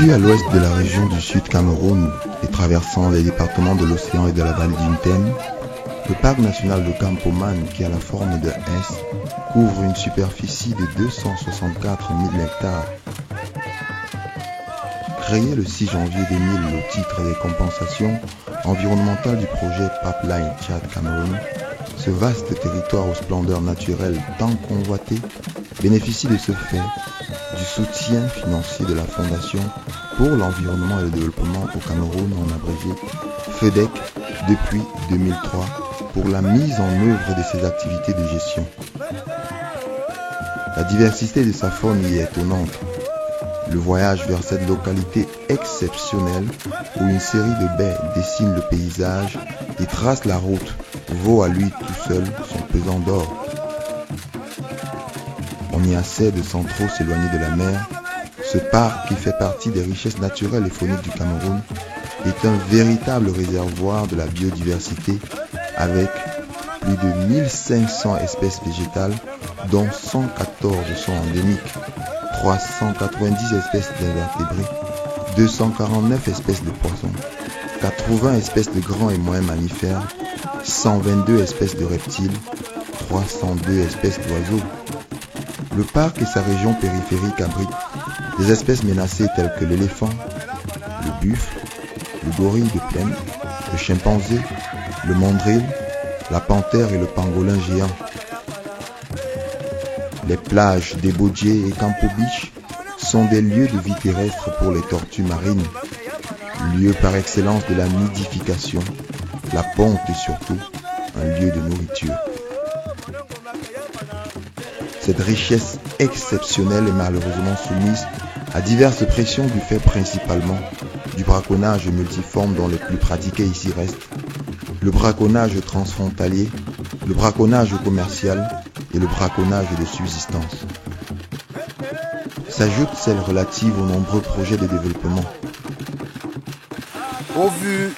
Situé à l'ouest de la région du Sud Cameroun et traversant les départements de l'océan et de la vallée d'Intem, le parc national de Campoman, qui a la forme de S, couvre une superficie de 264 000 hectares. Créé le 6 janvier 2000 au titre des compensations environnementales du projet Pipeline Tchad-Cameroun, ce vaste territoire aux splendeurs naturelles tant convoité bénéficie de ce fait du soutien financier de la Fondation pour l'environnement et le développement au Cameroun, en abrégé FEDEC, depuis 2003 pour la mise en œuvre de ses activités de gestion. La diversité de sa faune y est étonnante. Le voyage vers cette localité exceptionnelle où une série de baies dessine le paysage et trace la route vaut à lui tout seul son pesant d'or. On y accède sans trop s'éloigner de la mer. Ce parc, qui fait partie des richesses naturelles et fauniques du Cameroun, est un véritable réservoir de la biodiversité avec plus de 1500 espèces végétales dont 114 sont endémiques, 390 espèces d'invertébrés, 249 espèces de poissons, 80 espèces de grands et moyens mammifères, 122 espèces de reptiles, 302 espèces d'oiseaux. Le parc et sa région périphérique abritent des espèces menacées telles que l'éléphant, le buffle, le gorille de plaine, le chimpanzé, le mandrill, la panthère et le pangolin géant. Les plages d'Ebodje et Campo Beach sont des lieux de vie terrestre pour les tortues marines, lieu par excellence de la nidification, la ponte et surtout un lieu de nourriture. Cette richesse exceptionnelle est malheureusement soumise à diverses pressions du fait principalement du braconnage multiforme dont les plus pratiqués ici restent le braconnage transfrontalier, le braconnage commercial et le braconnage de subsistance. S'ajoute celle relative aux nombreux projets de développement. Au vu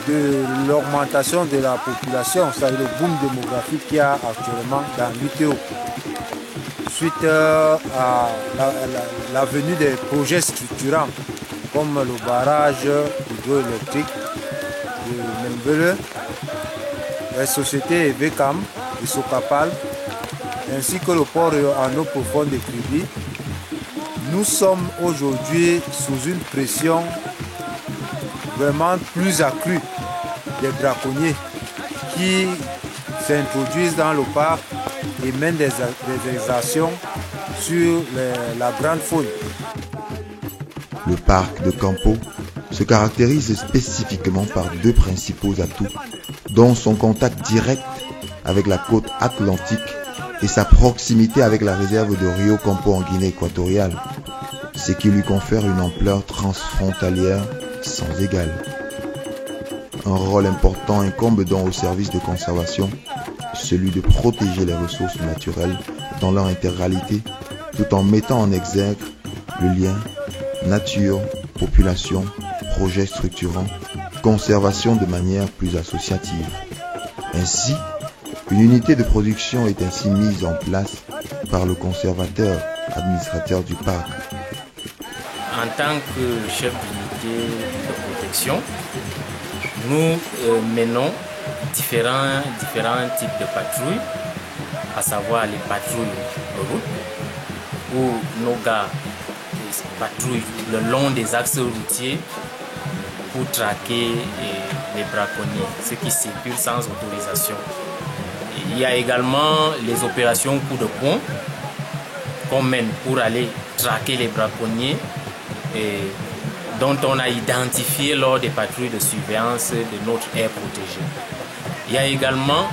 de l'augmentation de la population, c'est-à-dire le boom démographique qu'il y a actuellement dans l'UTO, suite à la venue des projets structurants comme le barrage hydroélectrique de Membele, les sociétés EVCAM et Socapal, ainsi que le port en eau profonde de Kribi, nous sommes aujourd'hui sous une pression vraiment plus accrue des braconniers qui s'introduisent dans le parc et mènent des exactions sur la grande faune. Le parc de Campo se caractérise spécifiquement par deux principaux atouts, dont son contact direct avec la côte atlantique et sa proximité avec la réserve de Rio Campo en Guinée équatoriale, ce qui lui confère une ampleur transfrontalière sans égale. Un rôle important incombe donc au service de conservation, celui de protéger les ressources naturelles dans leur intégralité, tout en mettant en exergue le lien nature-population, projet structurant, conservation de manière plus associative. Ainsi, une unité de production est ainsi mise en place par le conservateur administrateur du parc. En tant que chef d'unité de protection, nous menons différents types de patrouilles, à savoir les patrouilles de route, où nos gars patrouillent le long des axes routiers pour traquer les braconniers, ceux qui circulent sans autorisation. Il y a également les opérations coup de poing qu'on mène pour aller traquer les braconniers dont on a identifié lors des patrouilles de surveillance de notre aire protégée. Il y a également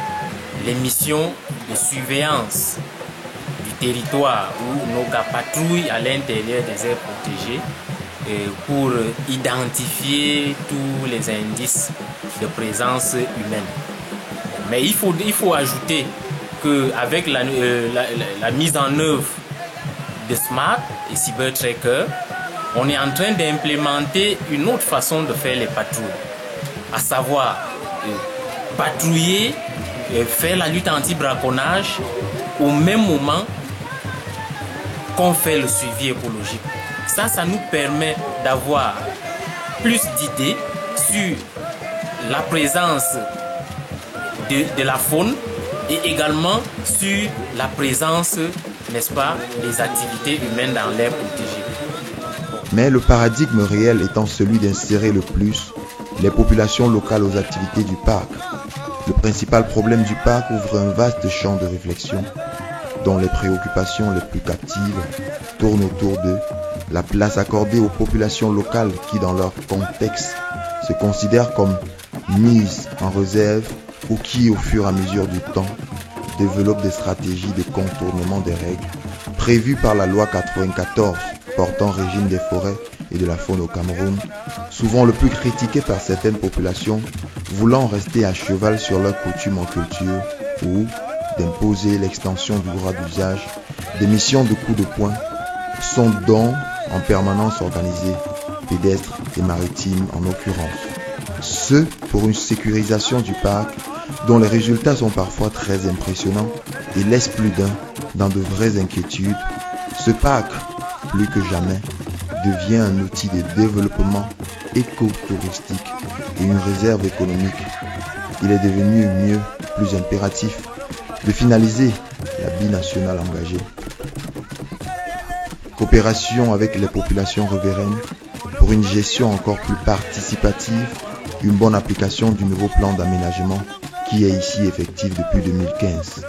les missions de surveillance du territoire où nos gars patrouillent à l'intérieur des aires protégées pour identifier tous les indices de présence humaine. Mais il faut ajouter qu'avec la mise en œuvre de SMART et CyberTracker, on est en train d'implémenter une autre façon de faire les patrouilles, à savoir patrouiller, faire la lutte anti-braconnage au même moment qu'on fait le suivi écologique. Ça nous permet d'avoir plus d'idées sur la présence de la faune et également sur la présence, n'est-ce pas, des activités humaines dans l'aire protégée. Mais le paradigme réel étant celui d'insérer le plus les populations locales aux activités du parc. Le principal problème du parc ouvre un vaste champ de réflexion dont les préoccupations les plus captives tournent autour de la place accordée aux populations locales qui, dans leur contexte, se considèrent comme mises en réserve ou qui, au fur et à mesure du temps, développent des stratégies de contournement des règles prévues par la loi 94 portant régime des forêts et de la faune au Cameroun, souvent le plus critiqué par certaines populations voulant rester à cheval sur leurs coutumes en culture ou d'imposer l'extension du droit d'usage des missions de coups de poing sont donc en permanence organisées, pédestres et maritimes en l'occurrence. Ce pour une sécurisation du parc dont les résultats sont parfois très impressionnants et laissent plus d'un dans de vraies inquiétudes. Ce parc, plus que jamais, devient un outil de développement éco-touristique et une réserve économique. Il est devenu mieux, plus impératif, de finaliser la binationale engagée. Coopération avec les populations riveraines pour une gestion encore plus participative, une bonne application du nouveau plan d'aménagement qui est ici effectif depuis 2015.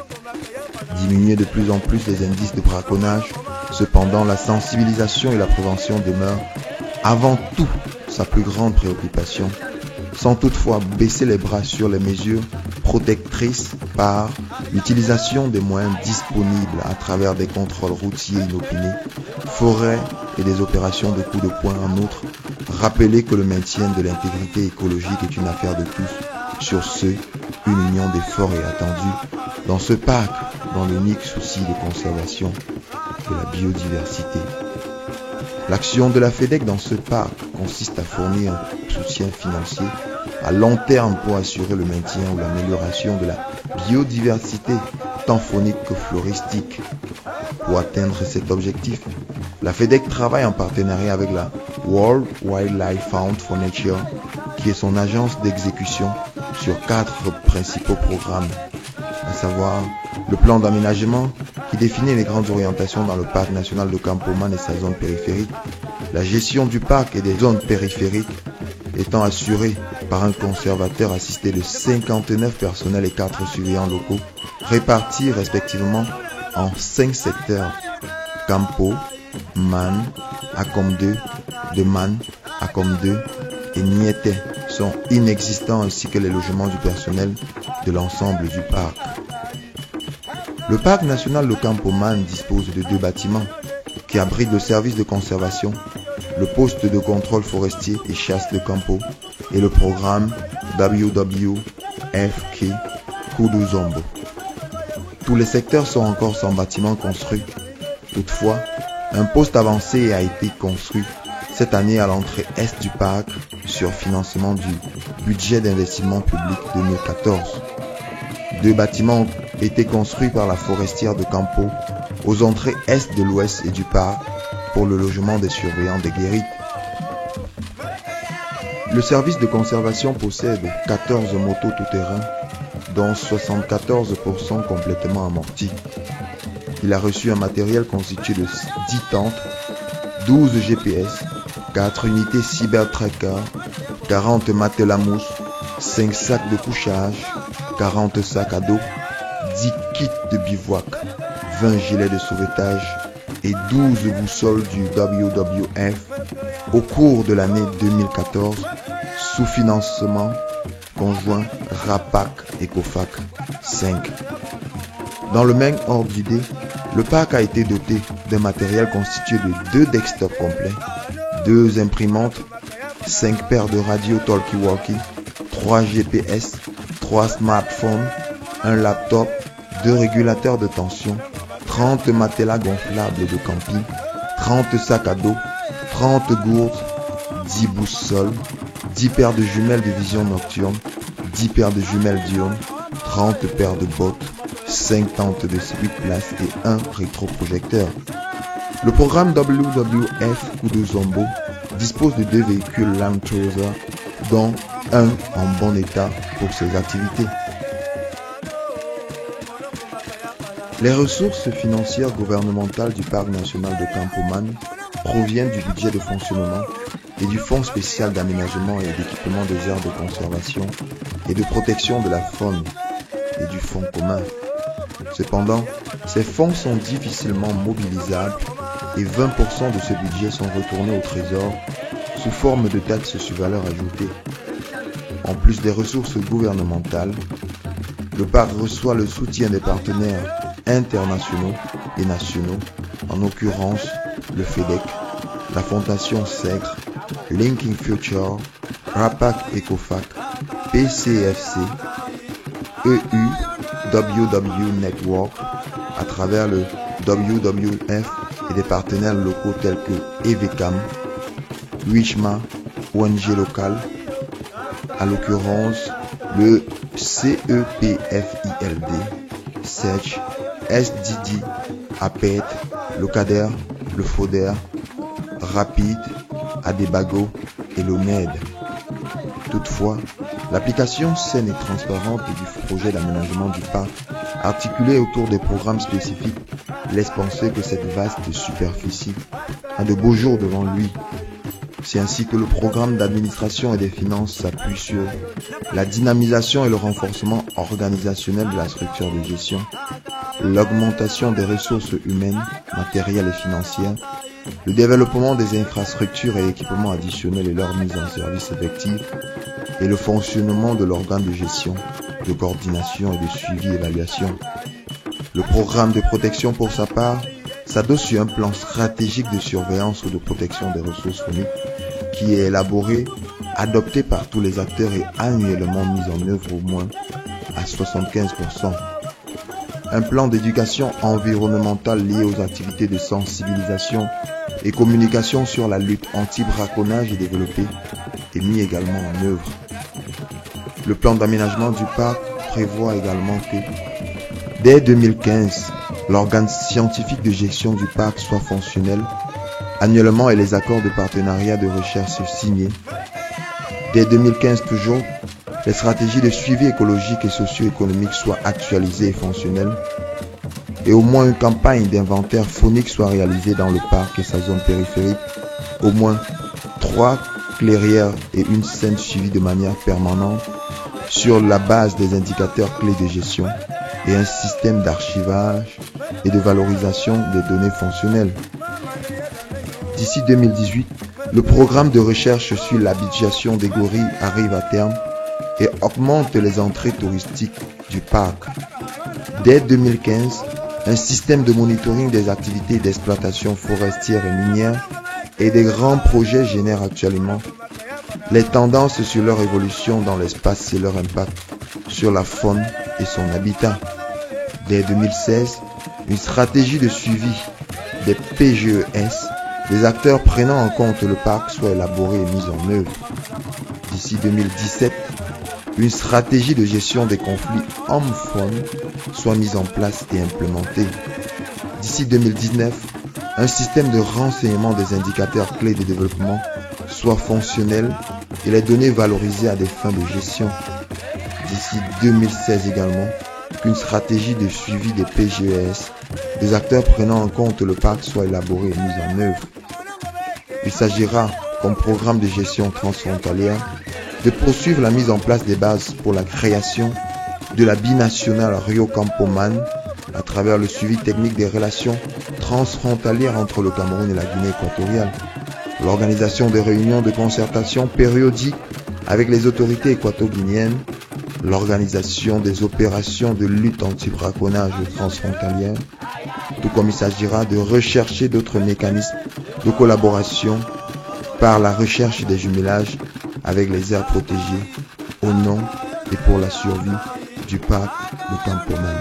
Diminuer de plus en plus les indices de braconnage, cependant la sensibilisation et la prévention demeurent avant tout sa plus grande préoccupation, sans toutefois baisser les bras sur les mesures protectrices par l'utilisation des moyens disponibles à travers des contrôles routiers inopinés, forêts et des opérations de coups de poing. En outre, rappeler que le maintien de l'intégrité écologique est une affaire de tous. Sur ce, une union d'efforts est attendue dans ce parc dont l'unique souci de conservation de la biodiversité. L'action de la FEDEC dans ce parc consiste à fournir un soutien financier à long terme pour assurer le maintien ou l'amélioration de la biodiversité tant faunique que floristique. Pour atteindre cet objectif, la FEDEC travaille en partenariat avec la World Wildlife Fund for Nature, qui est son agence d'exécution sur 4 principaux programmes, à savoir le plan d'aménagement qui définit les grandes orientations dans le parc national de Campo-Man et sa zone périphérique, la gestion du parc et des zones périphériques étant assurée par un conservateur assisté de 59 personnels et 4 surveillants locaux, répartis respectivement en 5 secteurs: Campo, Man, Acom 2, de Man, Acom 2 et Niété sont inexistants, ainsi que les logements du personnel de l'ensemble du parc. Le parc national de Campo-Man dispose de 2 bâtiments qui abritent le service de conservation, le poste de contrôle forestier et chasse de Campo et le programme WWFK Kuduzombo. Tous les secteurs sont encore sans bâtiment construit. Toutefois, un poste avancé a été construit cette année à l'entrée est du parc sur financement du budget d'investissement public 2014. 2 bâtiments ont été construits par la forestière de Campo aux entrées est de l'ouest et du parc pour le logement des surveillants des guérites. Le service de conservation possède 14 motos tout-terrain, dont 74% complètement amortis. Il a reçu un matériel constitué de 10 tentes, 12 GPS, 4 unités cyber-tracker, 40 matelas mousse, 5 sacs de couchage, 40 sacs à dos, 10 kits de bivouac, 20 gilets de sauvetage et 12 boussoles du WWF au cours de l'année 2014 sous financement conjoint RAPAC et COFAC 5. Dans le même ordre d'idée, le parc a été doté d'un matériel constitué de 2 desktops complets, 2 imprimantes, 5 paires de radios talkie-walkie, 3 GPS, 3 smartphones, un laptop, 2 régulateurs de tension, 30 matelas gonflables de camping, 30 sacs à dos, 30 gourdes, 10 boussoles, 10 paires de jumelles de vision nocturne, 10 paires de jumelles diurnes, 30 paires de bottes, 5 tentes de split place et un rétroprojecteur. Le programme WWF Kudu Zombo dispose de 2 véhicules Land Cruiser, dont un en bon état pour ses activités. Les ressources financières gouvernementales du Parc national de Campoman proviennent du budget de fonctionnement et du Fonds spécial d'aménagement et d'équipement des aires de conservation et de protection de la faune et du Fonds commun. Cependant, ces fonds sont difficilement mobilisables et 20% de ce budget sont retournés au Trésor sous forme de taxes sur valeur ajoutée. En plus des ressources gouvernementales, le parc reçoit le soutien des partenaires internationaux et nationaux, en l'occurrence le FEDEC, la Fondation SEGRE, Linking Future, RAPAC ECOFAC, PCFC, EUWW Network, à travers le WWF et des partenaires locaux tels que EVECAM, WICHMA, ONG local, à l'occurrence le CEPFILD, SEDGE, SDD, APET, le CADER, le FODER, RAPID, ADEBAGO et l'ONED. Toutefois, l'application saine et transparente du projet d'aménagement du parc, articulé autour des programmes spécifiques, laisse penser que cette vaste superficie a de beaux jours devant lui. C'est ainsi que le programme d'administration et des finances s'appuie sur la dynamisation et le renforcement organisationnel de la structure de gestion, l'augmentation des ressources humaines, matérielles et financières, le développement des infrastructures et équipements additionnels et leur mise en service effective, et le fonctionnement de l'organe de gestion, de coordination et de suivi et d'évaluation. Le programme de protection, pour sa part, s'adosse sur un plan stratégique de surveillance ou de protection des ressources phoniques qui est élaboré, adopté par tous les acteurs et annuellement mis en œuvre au moins à 75%. Un plan d'éducation environnementale lié aux activités de sensibilisation et communication sur la lutte anti-braconnage est développé et mis également en œuvre. Le plan d'aménagement du parc prévoit également que dès 2015, l'organe scientifique de gestion du parc soit fonctionnel annuellement et les accords de partenariat de recherche signés. Dès 2015 toujours, les stratégies de suivi écologique et socio-économique soient actualisées et fonctionnelles et au moins une campagne d'inventaire faunique soit réalisée dans le parc et sa zone périphérique, au moins 3 clairières et une scène suivie de manière permanente sur la base des indicateurs clés de gestion et un système d'archivage et de valorisation des données fonctionnelles. D'ici 2018, le programme de recherche sur l'habitation des gorilles arrive à terme et augmente les entrées touristiques du parc. Dès 2015, un système de monitoring des activités d'exploitation forestière et minière et des grands projets génèrent actuellement les tendances sur leur évolution dans l'espace et leur impact sur la faune et son habitat. Dès 2016, une stratégie de suivi des PGES, des acteurs prenant en compte le parc, soit élaborée et mise en œuvre. D'ici 2017, une stratégie de gestion des conflits homme-faune soit mise en place et implémentée. D'ici 2019, un système de renseignement des indicateurs clés de développement soit fonctionnel et les données valorisées à des fins de gestion. D'ici 2016 également, qu'une stratégie de suivi des PGES, des acteurs prenant en compte le parc soit élaborée et mise en œuvre. Il s'agira, comme programme de gestion transfrontalière, de poursuivre la mise en place des bases pour la création de la binationale Rio-Campoman à travers le suivi technique des relations transfrontalières entre le Cameroun et la Guinée équatoriale, l'organisation des réunions de concertation périodiques avec les autorités équato-guinéennes, l'organisation des opérations de lutte anti-braconnage transfrontalière, tout comme il s'agira de rechercher d'autres mécanismes de collaboration par la recherche des jumelages avec les aires protégées au nom et pour la survie du parc de Campoman.